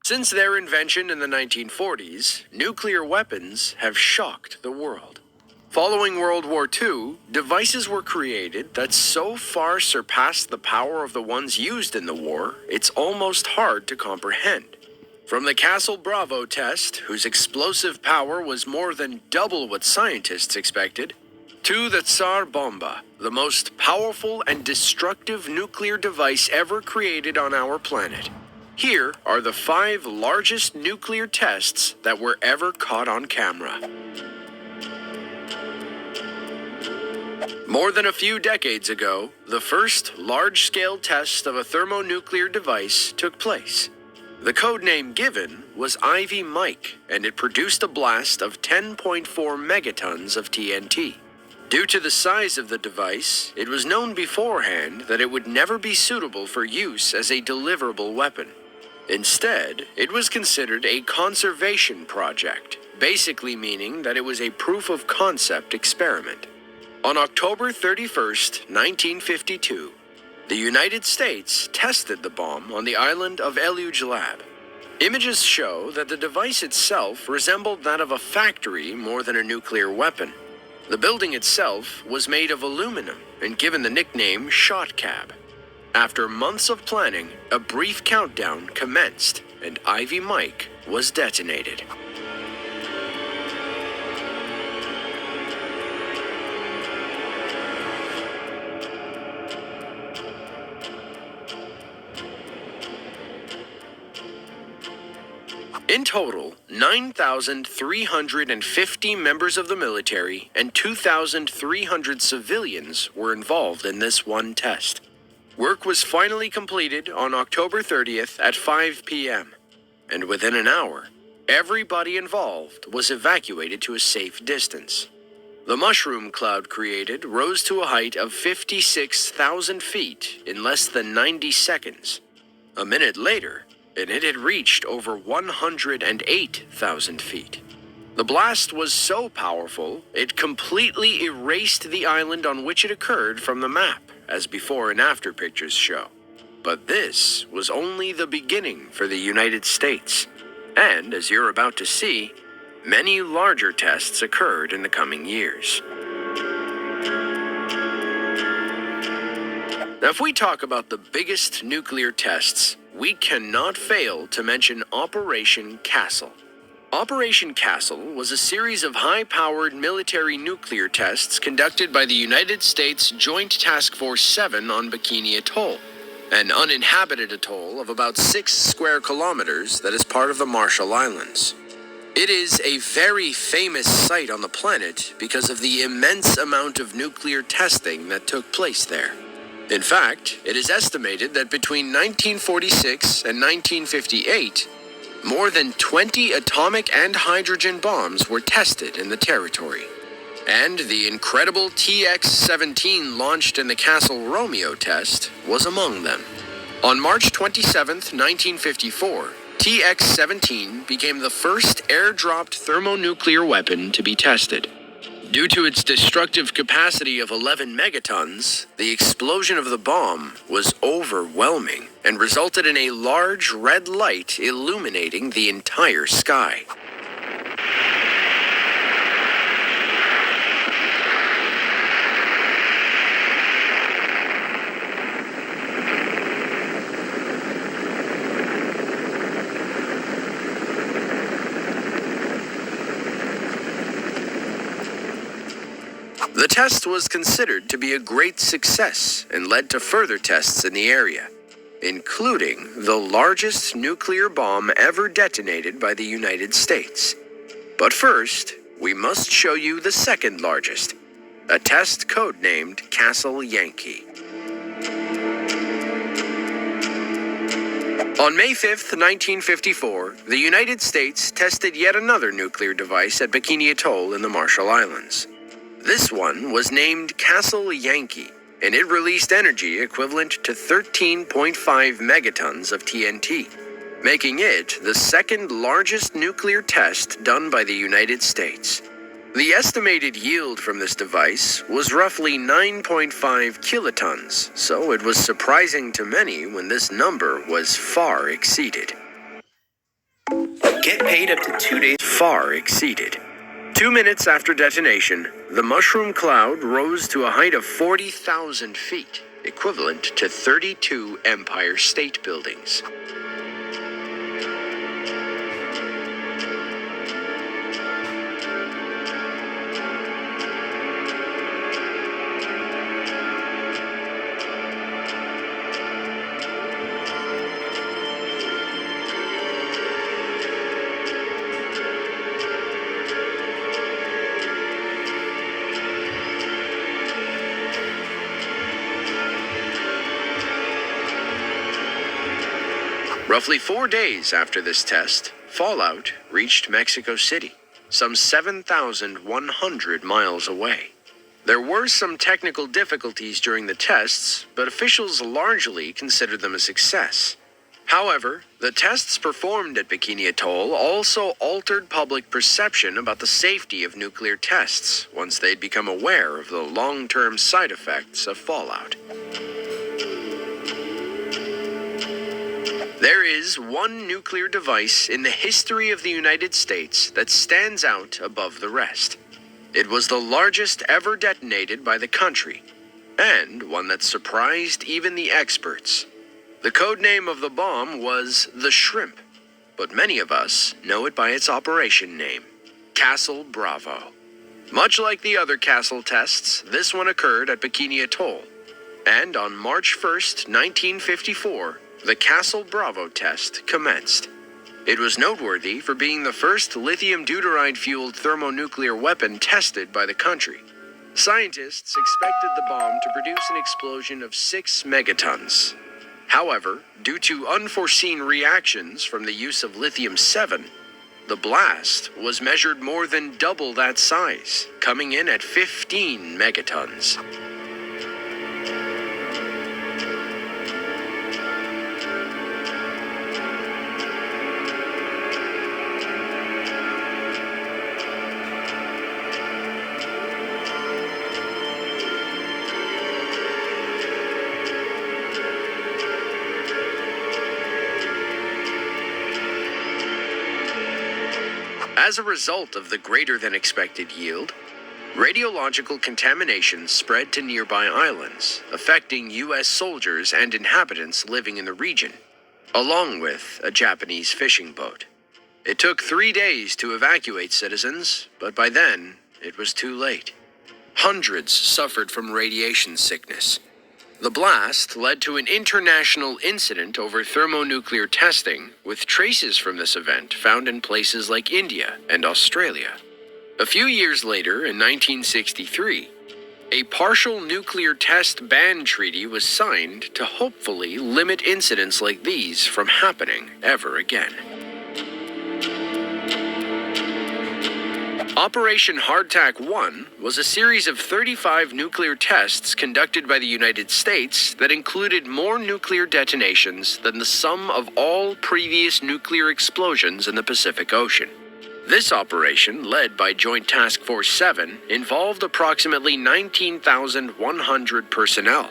Since their invention in the 1940s, nuclear weapons have shocked the world. Following World War II, devices were created that so far surpassed the power of the ones used in the war, it's almost hard to comprehend. From the Castle Bravo test, whose explosive power was more than double what scientists expected, to the Tsar Bomba, the most powerful and destructive nuclear device ever created on our planet. Here are the 5 largest nuclear tests that were ever caught on camera. More than a few decades ago, the first large-scale test of a thermonuclear device took place. The code name given was Ivy Mike, and it produced a blast of 10.4 megatons of TNT. Due to the size of the device, it was known beforehand that it would never be suitable for use as a deliverable weapon. Instead, it was considered a conservation project, basically meaning that it was a proof-of-concept experiment. On October 31st, 1952, the United States tested the bomb on the island of Eluj Lab. Images show that the device itself resembled that of a factory more than a nuclear weapon. The building itself was made of aluminum and given the nickname Shot Cab. After months of planning, a brief countdown commenced and Ivy Mike was detonated. In total, 9,350 members of the military and 2,300 civilians were involved in this one test. Work was finally completed on October 30th at 5 p.m., and within an hour, everybody involved was evacuated to a safe distance. The mushroom cloud created rose to a height of 56,000 feet in less than 90 seconds. A minute later, and it had reached over 108,000 feet. The blast was so powerful, it completely erased the island on which it occurred from the map, as before and after pictures show. But this was only the beginning for the United States. And, as you're about to see, many larger tests occurred in the coming years. Now, if we talk about the biggest nuclear tests, we cannot fail to mention Operation Castle. Operation Castle was a series of high-powered military nuclear tests conducted by the United States Joint Task Force 7 on Bikini Atoll, an uninhabited atoll of about 6 square kilometers that is part of the Marshall Islands. It is a very famous site on the planet because of the immense amount of nuclear testing that took place there. In fact, it is estimated that between 1946 and 1958, more than 20 atomic and hydrogen bombs were tested in the territory. And the incredible TX-17 launched in the Castle Romeo test was among them. On March 27, 1954, TX-17 became the first air-dropped thermonuclear weapon to be tested. Due to its destructive capacity of 11 megatons, the explosion of the bomb was overwhelming and resulted in a large red light illuminating the entire sky. The test was considered to be a great success and led to further tests in the area, including the largest nuclear bomb ever detonated by the United States. But first, we must show you the second largest, a test codenamed Castle Yankee. On May 5th, 1954, the United States tested yet another nuclear device at Bikini Atoll in the Marshall Islands. This one was named Castle Yankee, and it released energy equivalent to 13.5 megatons of TNT, making it the second largest nuclear test done by the United States. The estimated yield from this device was roughly 9.5 kilotons, so it was surprising to many when this number was far exceeded. Get paid up to 2 days. Far exceeded. 2 minutes after detonation, the mushroom cloud rose to a height of 40,000 feet, equivalent to 32 Empire State Buildings. Roughly 4 days after this test, fallout reached Mexico City, some 7,100 miles away. There were some technical difficulties during the tests, but officials largely considered them a success. However, the tests performed at Bikini Atoll also altered public perception about the safety of nuclear tests once they'd become aware of the long-term side effects of fallout. There is one nuclear device in the history of the United States that stands out above the rest. It was the largest ever detonated by the country, and one that surprised even the experts. The code name of the bomb was the Shrimp, but many of us know it by its operation name, Castle Bravo. Much like the other Castle tests, this one occurred at Bikini Atoll, and on March 1st, 1954, the Castle Bravo test commenced. It was noteworthy for being the first lithium deuteride-fueled thermonuclear weapon tested by the country. Scientists expected the bomb to produce an explosion of 6 megatons. However, due to unforeseen reactions from the use of lithium-7, the blast was measured more than double that size, coming in at 15 megatons. As a result of the greater-than-expected yield, radiological contamination spread to nearby islands, affecting U.S. soldiers and inhabitants living in the region, along with a Japanese fishing boat. It took 3 days to evacuate citizens, but by then, it was too late. Hundreds suffered from radiation sickness. The blast led to an international incident over thermonuclear testing, with traces from this event found in places like India and Australia. A few years later, in 1963, a partial nuclear test ban treaty was signed to hopefully limit incidents like these from happening ever again. Operation Hardtack 1 was a series of 35 nuclear tests conducted by the United States that included more nuclear detonations than the sum of all previous nuclear explosions in the Pacific Ocean. This operation, led by Joint Task Force 7, involved approximately 19,100 personnel,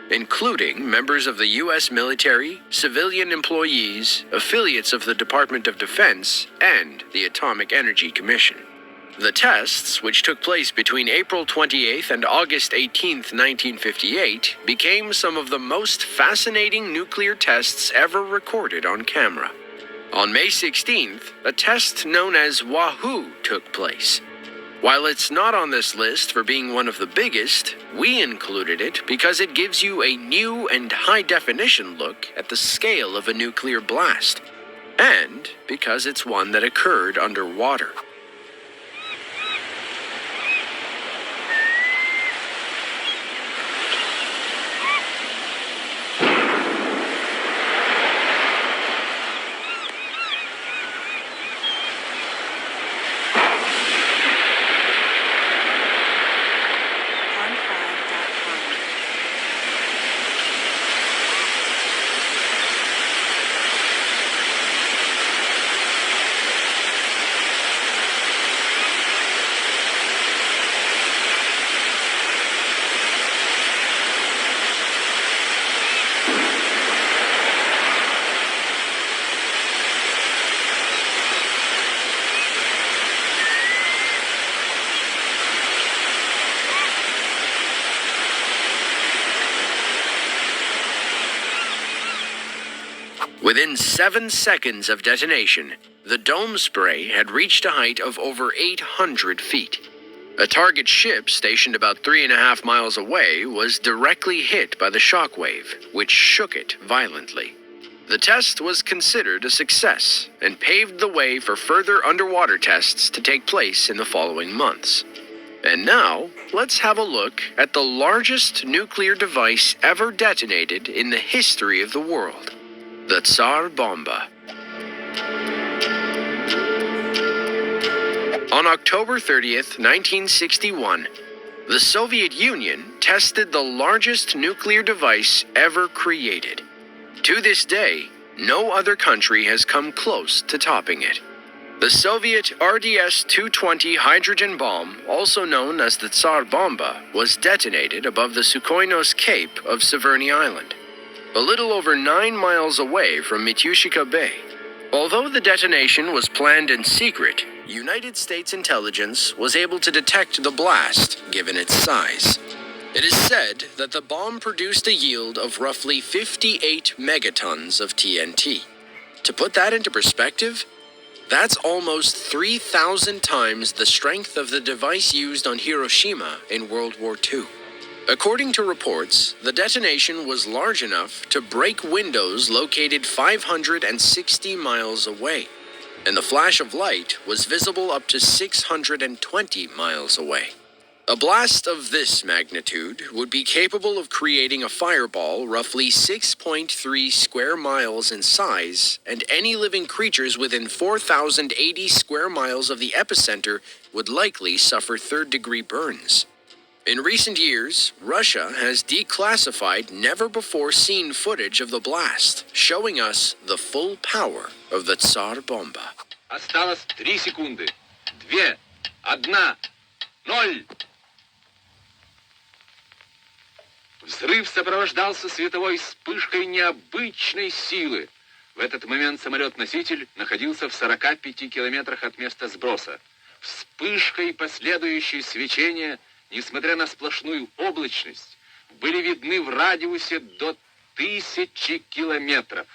including members of the U.S. military, civilian employees, affiliates of the Department of Defense, and the Atomic Energy Commission. The tests, which took place between April 28th and August 18th, 1958, became some of the most fascinating nuclear tests ever recorded on camera. On May 16th, a test known as Wahoo took place. While it's not on this list for being one of the biggest, we included it because it gives you a new and high-definition look at the scale of a nuclear blast, and because it's one that occurred underwater. Within 7 seconds of detonation, the dome spray had reached a height of over 800 feet. A target ship stationed about 3.5 miles away was directly hit by the shockwave, which shook it violently. The test was considered a success and paved the way for further underwater tests to take place in the following months. And now, let's have a look at the largest nuclear device ever detonated in the history of the world, the Tsar Bomba. On October 30th, 1961, the Soviet Union tested the largest nuclear device ever created. To this day, no other country has come close to topping it. The Soviet RDS-220 hydrogen bomb, also known as the Tsar Bomba, was detonated above the Sukhoinos Cape of Severny Island, a little over 9 miles away from Mityushika Bay. Although the detonation was planned in secret, United States intelligence was able to detect the blast, given its size. It is said that the bomb produced a yield of roughly 58 megatons of TNT. To put that into perspective, that's almost 3,000 times the strength of the device used on Hiroshima in World War II. According to reports, the detonation was large enough to break windows located 560 miles away, and the flash of light was visible up to 620 miles away. A blast of this magnitude would be capable of creating a fireball roughly 6.3 square miles in size, and any living creatures within 4,080 square miles of the epicenter would likely suffer third-degree burns. In recent years, Russia has declassified never-before-seen footage of the blast, showing us the full power of the Tsar Bomba. Осталось 3 секунды. 2, 1, 0. Взрыв сопровождался световой вспышкой необычной силы. В этот момент самолет-носитель находился в 45 километрах от места сброса. Вспышка и последующее свечение, несмотря на сплошную облачность, были видны в радиусе до 1000 километров.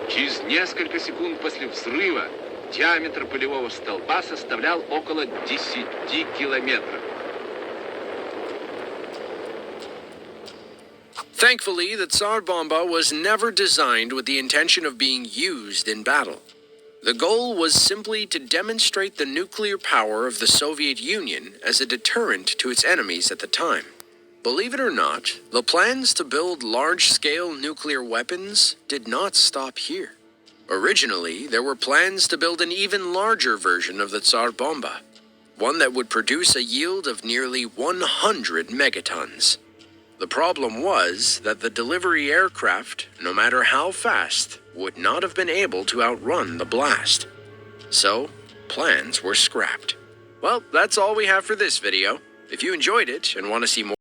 Через несколько секунд после взрыва диаметр пылевого столба составлял около 10 километров. Thankfully, the Tsar Bomba was never designed with the intention of being used in battle. The goal was simply to demonstrate the nuclear power of the Soviet Union as a deterrent to its enemies at the time. Believe it or not, the plans to build large-scale nuclear weapons did not stop here. Originally, there were plans to build an even larger version of the Tsar Bomba, one that would produce a yield of nearly 100 megatons. The problem was that the delivery aircraft, no matter how fast, would not have been able to outrun the blast. So, plans were scrapped. Well, that's all we have for this video. If you enjoyed it and want to see more